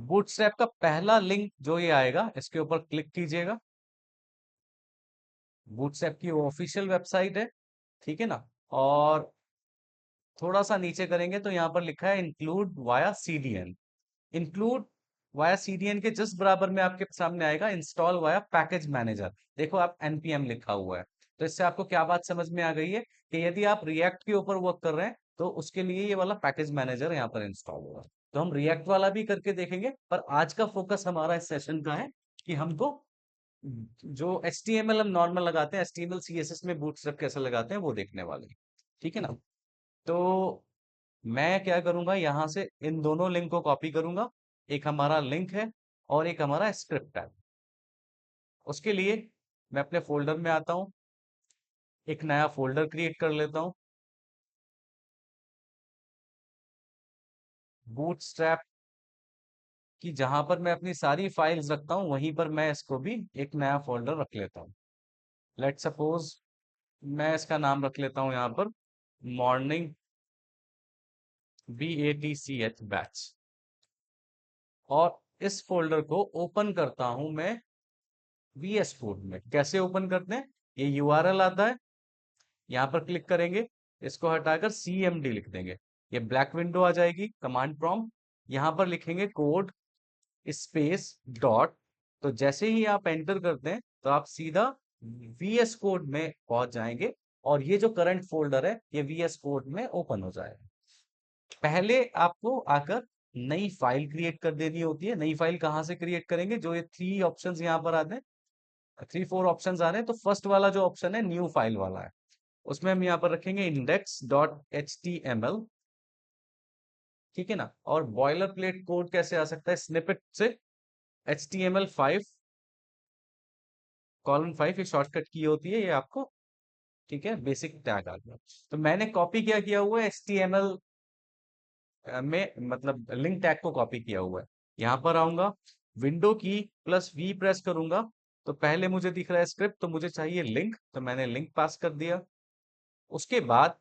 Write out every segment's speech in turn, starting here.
Bootstrap का पहला link जो ये आएगा इसके ऊपर क्लिक कीजिएगा। बूटस्ट्रैप की ऑफिशियल वेबसाइट है, ठीक है ना। और थोड़ा सा नीचे करेंगे तो यहाँ पर लिखा है include via CDN. Include via CDN के जस्ट बराबर में आपके सामने आएगा इंस्टॉल वाया पैकेज मैनेजर। देखो आप एनपीएम लिखा हुआ है। तो इससे आपको क्या बात समझ में आ गई है कि यदि आप रिएक्ट के ऊपर वर्क कर रहे हैं तो उसके लिए ये वाला पैकेज मैनेजर यहाँ पर इंस्टॉल होगा। तो हम रिएक्ट वाला भी करके देखेंगे, पर आज का फोकस हमारा इस सेशन का है कि हमको जो HTML हम नॉर्मल लगाते हैं, HTML CSS में बूटस्ट्रैप कैसे लगाते हैं वो देखने वाले हैं, ठीक है ना। तो मैं क्या करूंगा, यहां से इन दोनों लिंक को कॉपी करूंगा। एक हमारा लिंक है और एक हमारा स्क्रिप्ट है। उसके लिए मैं अपने फोल्डर में आता हूं, एक नया फोल्डर क्रिएट कर लेता हूं, बूटस्ट्रैप की। जहां पर मैं अपनी सारी फाइल्स रखता हूं वहीं पर मैं इसको भी एक नया फोल्डर रख लेता हूं। लेट सपोज मैं इसका नाम रख लेता हूं यहाँ पर मॉर्निंग BATCH बैच। और इस फोल्डर को ओपन करता हूं मैं VS कोड में। कैसे ओपन करते हैं, ये URL आता है, यहाँ पर क्लिक करेंगे, इसको हटाकर CMD लिख देंगे। ये ब्लैक विंडो आ जाएगी, कमांड प्रॉम्प्ट। यहाँ पर लिखेंगे कोड स्पेस डॉट। तो जैसे ही आप एंटर करते हैं तो आप सीधा VS कोड में पहुंच जाएंगे और ये जो करंट फोल्डर है ये VS कोड में ओपन हो जाएगा। पहले आपको आकर नई फाइल क्रिएट कर देनी होती है। नई फाइल कहाँ से क्रिएट करेंगे, जो ये थ्री ऑप्शंस यहाँ पर आते हैं, 3 4 ऑप्शंस आ रहे हैं, तो फर्स्ट वाला जो ऑप्शन है न्यू फाइल वाला है, उसमें हम यहाँ पर रखेंगे index.html, ठीक है ना। और बॉयलर प्लेट कोड कैसे आ सकता है, स्निपेट से HTML5 कॉलन 5, ये शॉर्टकट की होती है ये आपको, ठीक है। बेसिक टैग आ गया। तो मैंने कॉपी क्या किया हुआ है HTML में, मतलब लिंक टैग को कॉपी किया हुआ है। यहाँ पर आऊंगा, विंडो की +V प्रेस करूंगा, तो पहले मुझे दिख रहा है स्क्रिप्ट, तो मुझे चाहिए लिंक, तो मैंने लिंक पास कर दिया। उसके बाद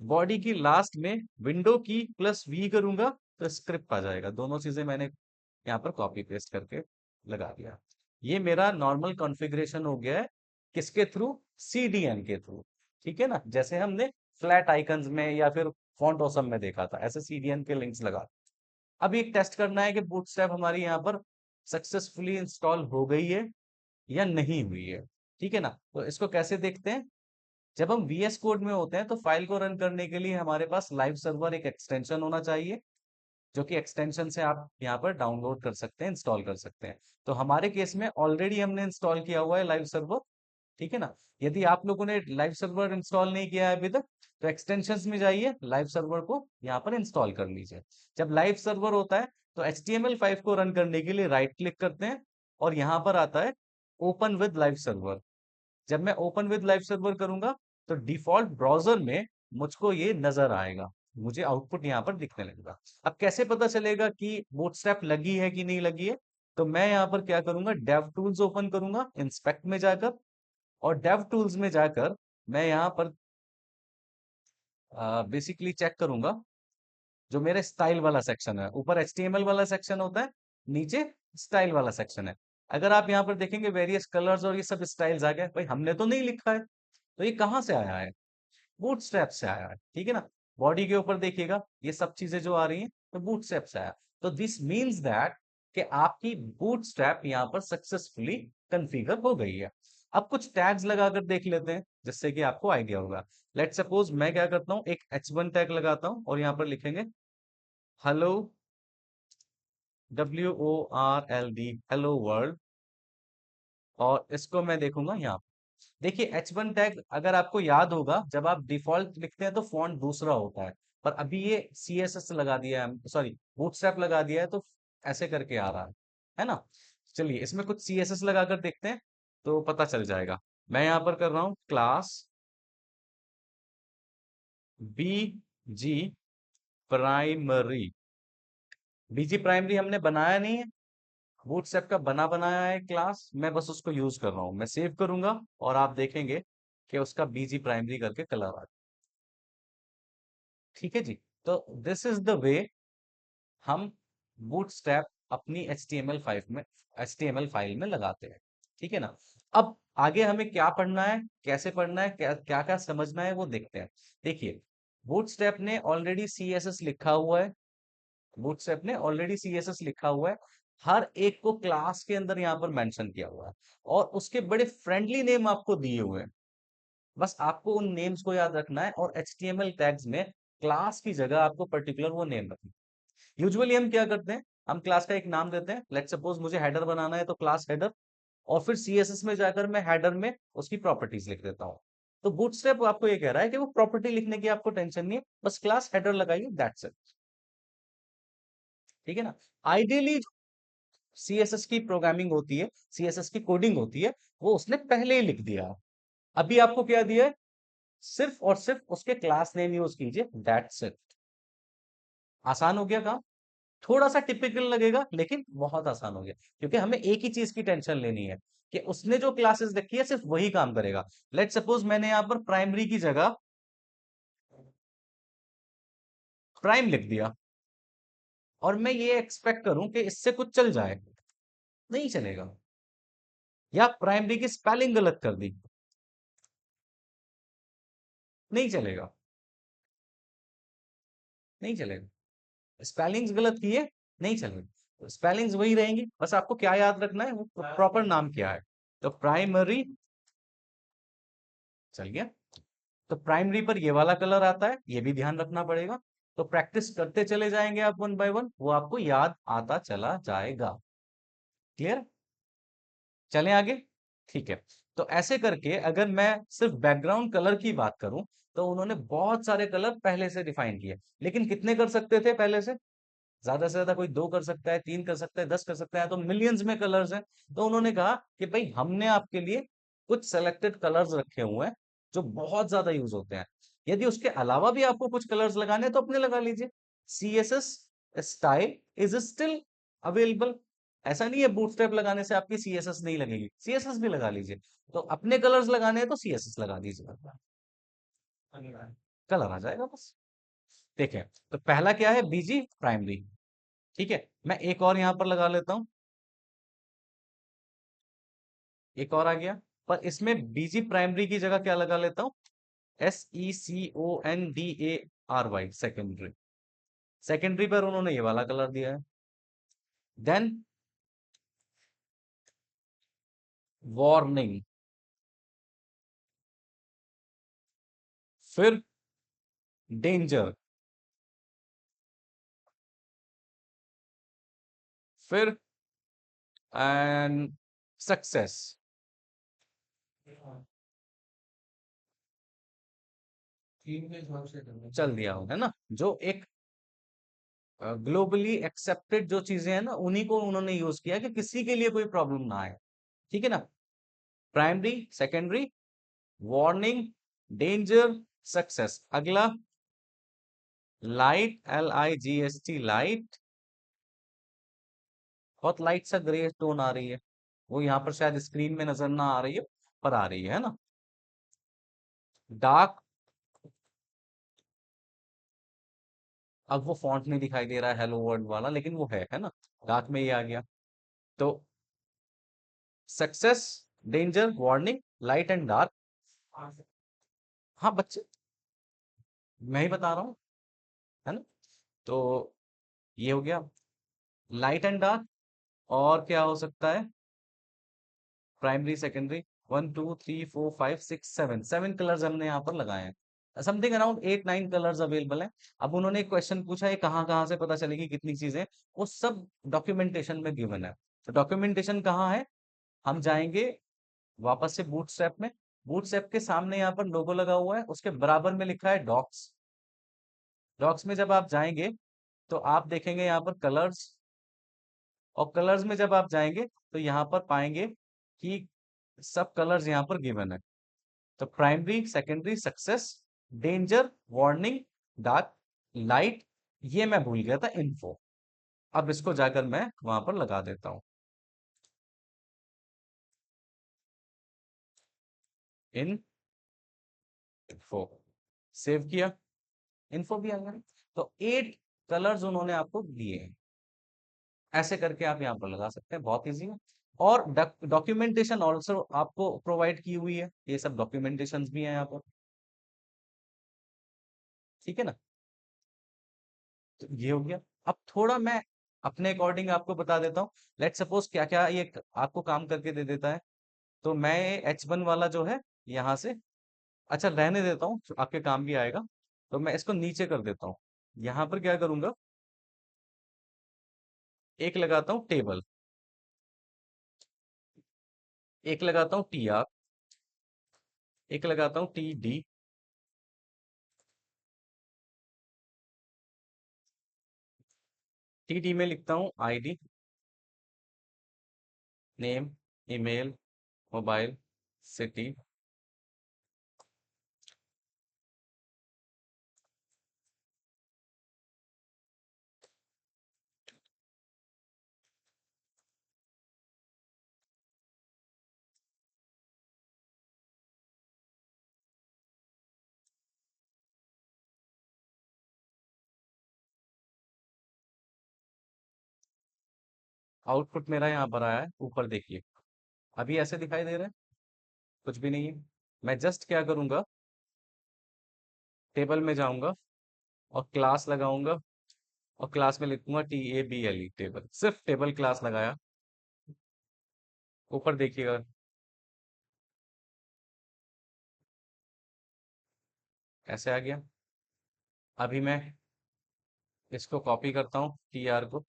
बॉडी की लास्ट में विंडो की +V करूंगा तो स्क्रिप्ट आ जाएगा। दोनों चीजें मैंने यहाँ पर कॉपी पेस्ट करके लगा दिया। ये मेरा नॉर्मल कॉन्फ़िगरेशन हो गया है, किसके थ्रू, CDN के थ्रू, ठीक है ना। जैसे हमने फ्लैट आइकन्स में या फिर फॉन्ट ऑसम में देखा था, ऐसे CDN के लिंक्स लगा। अब एक टेस्ट करना है कि बूटस्ट्रैप हमारी यहाँ पर सक्सेसफुली इंस्टॉल हो गई है या नहीं हुई है, ठीक है ना। तो इसको कैसे देखते हैं, जब हम VS कोड में होते हैं तो फाइल को रन करने के लिए हमारे पास लाइव सर्वर एक एक्सटेंशन होना चाहिए, जो कि एक्सटेंशन से आप यहाँ पर डाउनलोड कर सकते हैं, इंस्टॉल कर सकते हैं। तो हमारे केस में ऑलरेडी हमने इंस्टॉल किया हुआ है लाइव सर्वर, ठीक है ना। यदि आप लोगों ने लाइव सर्वर इंस्टॉल नहीं किया है अभी तक, तो एक्सटेंशंस में जाइए, लाइव सर्वर को यहाँ पर इंस्टॉल कर लीजिए। जब लाइव सर्वर होता है तो HTML5 को रन करने के लिए राइट क्लिक करते हैं और यहाँ पर आता है ओपन विद लाइव सर्वर। जब मैं ओपन विद लाइव सर्वर करूंगा तो डिफॉल्ट ब्राउजर में मुझको ये नजर आएगा, मुझे आउटपुट यहाँ पर दिखने लगेगा। अब कैसे पता चलेगा कि बूटस्ट्रैप लगी है कि नहीं लगी है, तो मैं यहाँ पर क्या करूंगा, डेव टूल्स ओपन करूंगा इंस्पेक्ट में जाकर, और डेव टूल्स में जाकर मैं यहाँ पर बेसिकली चेक करूंगा जो मेरे स्टाइल वाला सेक्शन है। ऊपर HTML वाला सेक्शन होता है, नीचे स्टाइल वाला सेक्शन है। अगर आप यहाँ पर देखेंगे वेरियस कलर्स और ये सब स्टाइल्स आ गए, भाई हमने तो नहीं लिखा है, तो ये कहाँ से आया है, बूटस्ट्रैप से आया है, ठीक है ना। बॉडी के ऊपर देखिएगा ये सब चीजें जो आ रही हैं तो बूटस्ट्रैप से आया। तो दिस मीन्स दैट कि आपकी बूटस्ट्रैप यहाँ पर सक्सेसफुली कॉन्फ़िगर हो गई है। अब कुछ टैग्स लगाकर देख लेते हैं जिससे कि आपको आइडिया होगा। लेट सपोज मैं क्या करता हूँ, एक H1 टैग लगाता हूँ और यहाँ पर लिखेंगे हेलो, WORLD, हेलो वर्ल्ड। और इसको मैं देखूंगा यहाँ। देखिए H1 टैग अगर आपको याद होगा, जब आप डिफॉल्ट लिखते हैं तो फॉन्ट दूसरा होता है, पर अभी ये CSS लगा दिया है, सॉरी बूटस्ट्रैप लगा दिया है, तो ऐसे करके आ रहा है ना। चलिए इसमें कुछ CSS लगाकर देखते हैं तो पता चल जाएगा। मैं यहाँ पर कर रहा हूँ class BG primary. BG primary हमने बनाया नहीं है, बूटस्ट्रैप का बना बनाया है क्लास, मैं बस उसको यूज कर रहा हूँ। मैं सेव करूंगा और आप देखेंगे कि उसका BG प्राइमरी करके कलर आ, ठीक है जी। तो दिस इज द वे हम बूटस्ट्रैप अपनी H T M L file में लगाते हैं। ठीक है ना। अब आगे हमें क्या पढ़ना है, कैसे पढ़ना है, क्या क्या क्या समझना है, वो देखते हैं। देखिए, बूटस्ट्रैप ने ऑलरेडी सीएसएस लिखा हुआ है। बूटस्ट्रैप ने ऑलरेडी सीएसएस लिखा हुआ है। हर एक को क्लास के अंदर यहाँ पर मेंशन किया हुआ है, और उसके बड़े फ्रेंडली नेम आपको दिए हुए हैं। बस आपको उन नेम्स को याद रखना है, और एचटीएमएल टैग्स में क्लास की जगह आपको पर्टिकुलर वो नेम रखना है। यूजुअली हम क्या करते हैं, हम क्लास का एक नाम देते हैं। लेट्स सपोज मुझे हेडर बनाना है, तो क्लास हेडर, और फिर सीएसएस में जाकर मैं हेडर में उसकी प्रॉपर्टीज लिख देता हूँ। तो बूटस्ट्रैप आपको ये कह रहा है कि वो प्रॉपर्टी लिखने की आपको टेंशन नहीं है, बस क्लास हेडर लगाइए, दैट्स इट। ठीक है ना। आइडियली सीएसएस की प्रोग्रामिंग होती है, सीएसएस की कोडिंग होती है, वो उसने पहले ही लिख दिया। अभी आपको क्या दिया है, सिर्फ और सिर्फ उसके क्लास नेम यूज कीजिए, दैट्स इट। आसान हो गया काम। थोड़ा सा टिपिकल लगेगा, लेकिन बहुत आसान हो गया, क्योंकि हमें एक ही चीज की टेंशन लेनी है कि उसने जो क्लासेस रखी है सिर्फ वही काम करेगा। लेट सपोज मैंने यहां पर प्राइमरी की जगह प्राइम लिख दिया, और मैं ये एक्सपेक्ट करूं कि इससे कुछ चल जाए, नहीं चलेगा। या प्राइमरी की स्पेलिंग गलत कर दी, नहीं चलेगा, नहीं चलेगा। स्पेलिंग्स गलत किए, नहीं चलेगा। स्पेलिंग्स वही रहेंगी, बस आपको क्या याद रखना है, वो प्रॉपर नाम क्या है। तो प्राइमरी, चल गया। तो प्राइमरी पर ये वाला कलर आता है, ये भी ध्यान रखना पड़ेगा। तो प्रैक्टिस करते चले जाएंगे आप, वन बाय वन, वो आपको याद आता चला जाएगा। क्लियर। चलें आगे। ठीक है। तो ऐसे करके अगर मैं सिर्फ बैकग्राउंड कलर की बात करूं, तो उन्होंने बहुत सारे कलर पहले से डिफाइन किए, लेकिन कितने कर सकते थे पहले से? ज्यादा से ज्यादा कोई 2 कर सकता है, 3 कर सकता है, 10 कर सकता है, तो मिलियंस में कलर्स हैं। तो उन्होंने कहा कि भाई हमने आपके लिए कुछ सेलेक्टेड कलर्स रखे हुए हैं, जो बहुत ज्यादा यूज होते हैं। यदि उसके अलावा भी आपको कुछ कलर्स लगाने हैं, तो अपने लगा लीजिए। CSS style is still available. ऐसा नहीं है बूटस्ट्रैप लगाने से आपकी सीएसएस नहीं लगेगी, सीएसएस भी लगा लीजिए। तो अपने कलर्स लगाने हैं तो सीएसएस लगा दीजिए, कलर आ जाएगा बस। देखिए, तो पहला क्या है, बीजी प्राइमरी। ठीक है, मैं एक और यहां पर लगा लेता हूं, एक और आ गया। पर इसमें बीजी प्राइमरी की जगह क्या लगा लेता हूं, SECONDARY, सेकेंडरी। सेकेंडरी पर उन्होंने ये वाला कलर दिया है। देन वार्निंग, फिर डेंजर, फिर एंड सक्सेस। चल दिया हो, है ना। जो एक ग्लोबली एक्सेप्टेड जो चीजें हैं ना, उन्हीं को उन्होंने यूज किया कि किसी के लिए कोई प्रॉब्लम ना आए। ठीक है ना। Primary, secondary, warning, danger, success. अगला लाइट, LIGHT, लाइट। बहुत लाइट सा ग्रे टोन आ रही है, वो यहाँ पर शायद स्क्रीन में नजर ना आ रही है, पर आ रही है ना। डार्क, अब वो फॉन्ट नहीं दिखाई दे रहा है हेलो वर्ल्ड वाला, लेकिन वो है ना। डार्क में ये आ गया। तो success, danger, warning, light and dark. हाँ बच्चे, मैं ही बता रहा हूँ, है ना। तो ये हो गया लाइट एंड डार्क। और क्या हो सकता है, प्राइमरी, सेकेंडरी, 1 2 3 4 5 6 7, 7 कलर्स हमने यहाँ पर लगाए हैं। समथिंग अराउंड 8 9 कलर्स अवेलेबल हैं। अब उन्होंने एक क्वेश्चन पूछा है, कहाँ कहाँ से पता चलेगी कितनी चीजें, वो सब डॉक्यूमेंटेशन में गिवन है। तो डॉक्यूमेंटेशन कहाँ है, हम जाएंगे वापस से बूटस्ट्रैप में। बूटस्ट्रैप के सामने यहाँ पर लोगो लगा हुआ है, उसके बराबर में लिखा है डॉक्स। डॉक्स में जब आप जाएंगे, तो आप देखेंगे यहाँ पर कलर्स, और कलर्स में जब आप जाएंगे, तो यहाँ पर पाएंगे कि सब कलर्स यहाँ पर गिवन है। तो primary, secondary, success, danger, warning, dark, light, ये मैं भूल गया था, इन्फो। अब इसको जाकर मैं वहां पर लगा देता हूं, इन्फो। सेव किया, इन्फो भी आ गया। तो 8 कलर्स उन्होंने आपको दिए हैं। ऐसे करके आप यहाँ पर लगा सकते हैं, बहुत इजी है। और डॉक्यूमेंटेशन ऑल्सो आपको प्रोवाइड की हुई है, ये सब डॉक्यूमेंटेशन भी है यहाँ पर, ठीक है ना। तो ये हो गया। अब थोड़ा मैं अपने अकॉर्डिंग आपको बता देता हूँ। लेट सपोज क्या क्या ये आपको काम करके दे देता है। तो मैं H1 वाला जो है यहाँ से, अच्छा रहने देता हूँ, आपके काम भी आएगा। तो मैं इसको नीचे कर देता हूँ। यहाँ पर क्या करूंगा, एक लगाता हूँ टेबल, एक लगाता हूँ TR, एक लगाता हूँ TD, TD में लिखता हूँ ID, name, email, mobile, city. Output मेरा यहाँ पर आया है, ऊपर देखिए। अभी ऐसे दिखाई दे रहा है, कुछ भी नहीं है। मैं जस्ट क्या करूंगा, टेबल में जाऊंगा और क्लास लगाऊंगा, और क्लास में लिखूंगा TABLE, टेबल, सिर्फ टेबल क्लास लगाया। ऊपर देखिएगा, ऐसे आ गया। अभी मैं इसको कॉपी करता हूँ, TR को,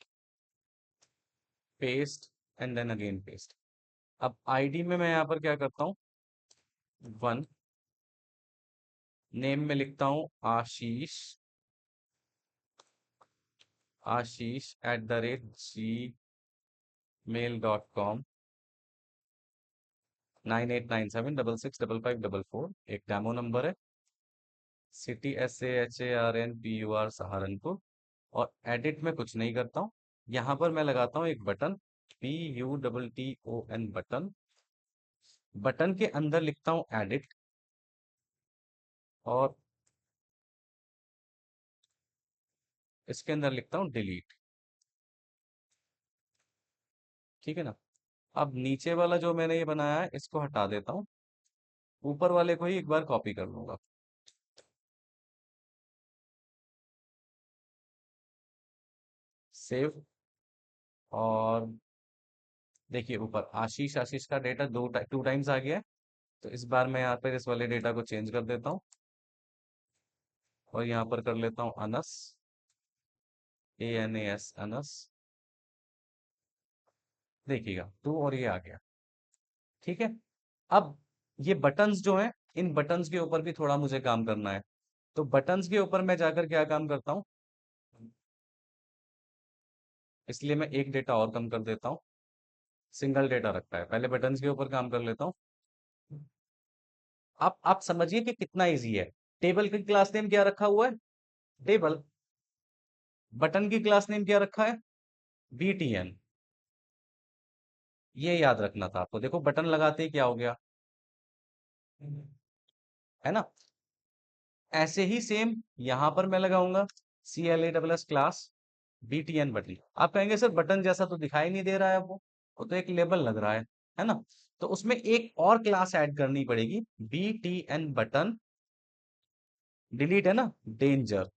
paste, and then again paste. अब ID में मैं यहाँ पर क्या करता हूँ, 1, नेम में लिखता हूँ आशीष, @gmail.com, 9897665544, एक डेमो नंबर है। City SAHARNPUR, Saharanpur. और एडिट में कुछ नहीं करता हूँ। यहाँ पर मैं लगाता हूँ एक बटन, BUTTON, बटन। बटन के अंदर लिखता हूँ एडिट, और इसके अंदर लिखता हूँ डिलीट, ठीक है ना। अब नीचे वाला जो मैंने ये बनाया है, इसको हटा देता हूँ। ऊपर वाले को ही एक बार कॉपी कर लूंगा, सेव। और देखिए ऊपर आशीष, आशीष का डेटा 2 टाइम्स आ गया है। तो इस बार मैं यहाँ पर इस वाले डेटा को चेंज कर देता हूँ, और यहाँ पर कर लेता हूँ अनस, ANAS, अनस। देखिएगा 2 और ये आ गया, ठीक है। अब ये बटन्स जो हैं, इन बटन्स के ऊपर भी थोड़ा मुझे काम करना है। तो बटन्स के ऊपर मैं जाकर क्या काम करता हूँ, इसलिए मैं एक डेटा और कम कर देता हूँ। सिंगल डेटा रखता है, पहले बटन्स के ऊपर काम कर लेता हूँ। आप समझिए कि कितना इजी है। टेबल की क्लास नेम क्या रखा हुआ है, टेबल। बटन की क्लास नेम क्या रखा है, BTN। ये याद रखना था आपको। देखो बटन लगाते ही क्या हो गया, है ना। ऐसे ही सेम यहाँ पर मैं लगाऊंगा CLASS क्लास, BTN बटन। आप कहेंगे सर बटन जैसा तो दिखाई नहीं दे रहा है, वो तो एक लेबल लग रहा है ना। तो उसमें एक और क्लास ऐड करनी पड़ेगी, BTN बटन, डिलीट, है ना, डेंजर।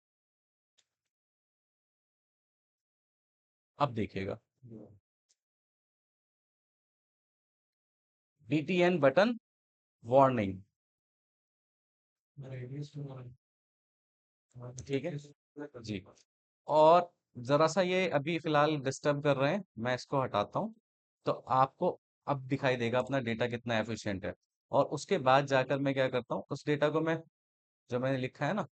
अब देखिएगा, BTN बटन, वार्निंग, ठीक है जी। और जरा सा ये अभी फिलहाल डिस्टर्ब कर रहे हैं, मैं इसको हटाता हूँ। तो आपको अब दिखाई देगा अपना डेटा कितना एफिशिएंट है। और उसके बाद जाकर मैं क्या करता हूँ, उस डेटा को मैं, जो मैंने लिखा है ना,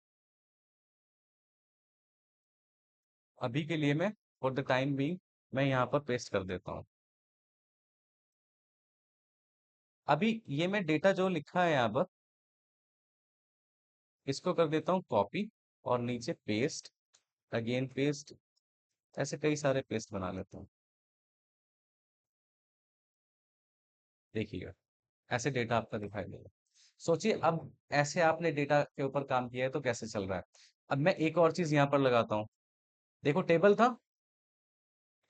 अभी के लिए मैं, फॉर द टाइम बीइंग, मैं यहाँ पर पेस्ट कर देता हूँ। अभी ये मैं डेटा जो लिखा है यहाँ पर, इसको कर देता हूँ कॉपी, और नीचे पेस्ट, अगेन पेस्ट। ऐसे कई सारे पेस्ट बना लेता हूँ। देखिएगा ऐसे डेटा आपका दिखाई देगा। सोचिए अब ऐसे आपने डेटा के ऊपर काम किया है तो कैसे चल रहा है। अब मैं एक और चीज यहाँ पर लगाता हूँ। देखो टेबल था,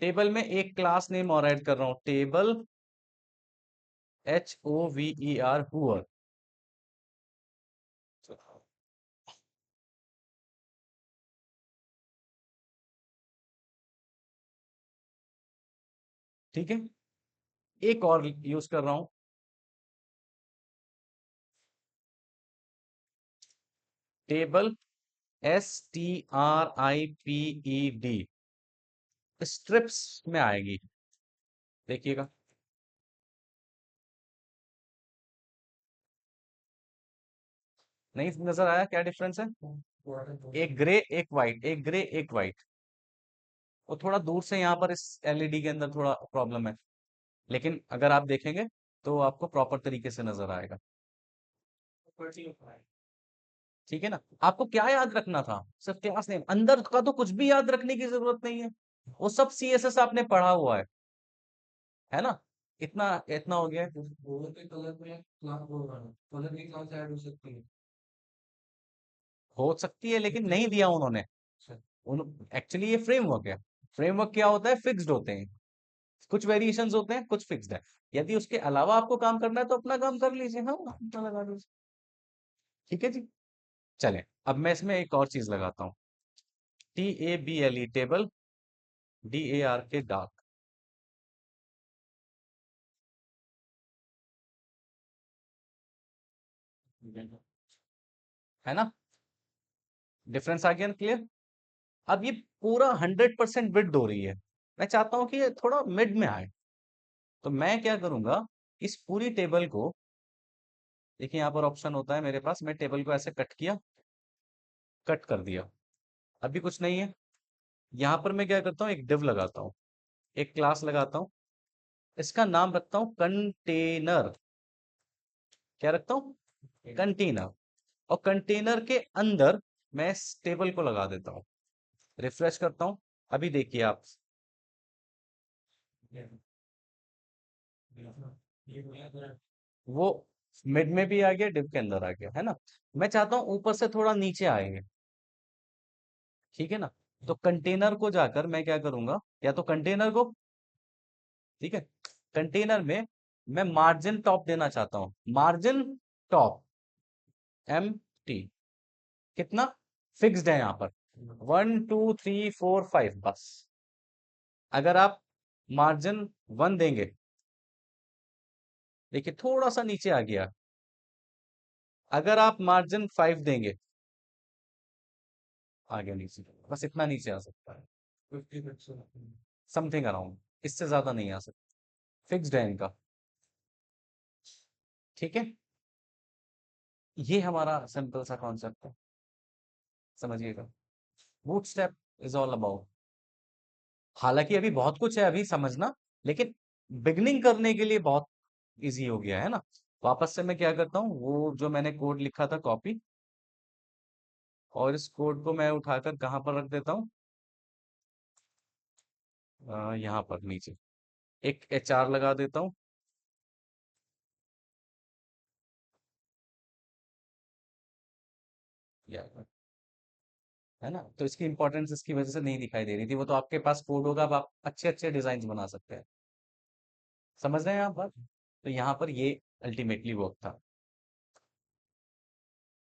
टेबल में एक क्लास नेम और ऐड कर रहा हूं, टेबल, HOVER, हुअर। ठीक है, एक और यूज कर रहा हूं, टेबल, STRIPED, स्ट्रिप्स में आएगी, देखिएगा। नहीं नजर आया क्या डिफरेंस है? एक ग्रे एक वाइट, एक ग्रे एक वाइट। वो थोड़ा दूर से यहाँ पर इस एलईडी के अंदर थोड़ा प्रॉब्लम है, लेकिन अगर आप देखेंगे तो आपको प्रॉपर तरीके से नजर आएगा। ठीक है ना? आपको क्या याद रखना था? सिर्फ क्लास नेम, अंदर का तो कुछ भी याद रखने की जरूरत नहीं है, वो सब सीएसएस आपने पढ़ा हुआ है ना? इतना इतना हो गया है। हो सकती है लेकिन नहीं दिया उन्होंने। उन एक्चुअली ये फ्रेमवर्क है। फ्रेमवर्क क्या होता है? फिक्स्ड होते हैं, कुछ वेरिएशंस होते हैं, कुछ फिक्स्ड है। यदि उसके अलावा आपको काम करना है तो अपना काम कर लीजिए, हाँ अपना लगा लीजिए। ठीक है जी। चलें, अब मैं इसमें एक और चीज लगाता हूँ, TABLE, टेबल, DARK, डार्क। है ना? डिफरेंस आ गया ना, क्लियर? अब ये पूरा 100% बिल्ड हो रही है, मैं चाहता हूं कि ये थोड़ा मिड में आए। तो मैं क्या करूंगा, इस पूरी टेबल को, देखिए यहाँ पर ऑप्शन होता है मेरे पास, मैं टेबल को ऐसे कट किया, कट कर दिया, अभी कुछ नहीं है। यहाँ पर मैं क्या करता हूँ, एक डिव लगाता हूँ, एक क्लास लगाता हूँ, इसका नाम रखता हूँ कंटेनर। क्या रखता हूँ? कंटेनर। और कंटेनर के अंदर मैं इस टेबल को लगा देता हूँ, रिफ्रेश करता हूँ। अभी देखिए आप, वो मिड में भी आ गया, डिव के अंदर आ गया, है ना? मैं चाहता हूँ ऊपर से थोड़ा नीचे आएंगे, ठीक है ना? तो कंटेनर को जाकर मैं क्या करूंगा, या तो कंटेनर को, ठीक है, कंटेनर में मैं मार्जिन टॉप देना चाहता हूँ, मार्जिन टॉप, MT, कितना? फिक्स्ड है यहाँ पर, 1 2 3 4 5, बस। अगर आप मार्जिन 1 देंगे, देखिए थोड़ा सा नीचे आ गया। अगर आप मार्जिन 5 देंगे, आ गया नीचे, बस इतना नीचे आ सकता है, समथिंग अराउंड, इससे ज्यादा नहीं आ सकता, फिक्स्ड है इनका। ठीक है, ये हमारा सिंपल सा कॉन्सेप्ट है, समझिएगा। बूटस्ट्रैप इज ऑल अबाउट, हालांकि अभी बहुत कुछ है अभी समझना, लेकिन बिगनिंग करने के लिए बहुत इजी हो गया है ना। वापस से मैं क्या करता हूँ, वो जो मैंने कोड लिखा था कॉपी, और इस कोड को मैं उठाकर कहाँ पर रख देता हूँ, यहाँ पर नीचे एक HR लगा देता हूँ। है ना? तो इसकी इंपॉर्टेंस इसकी वजह से नहीं दिखाई दे रही थी, वो तो आपके पास कोड होगा, अब आप अच्छे अच्छे डिजाइन बना सकते हैं। समझ रहे हैं आप बात? तो यहाँ पर ये अल्टीमेटली वर्क था।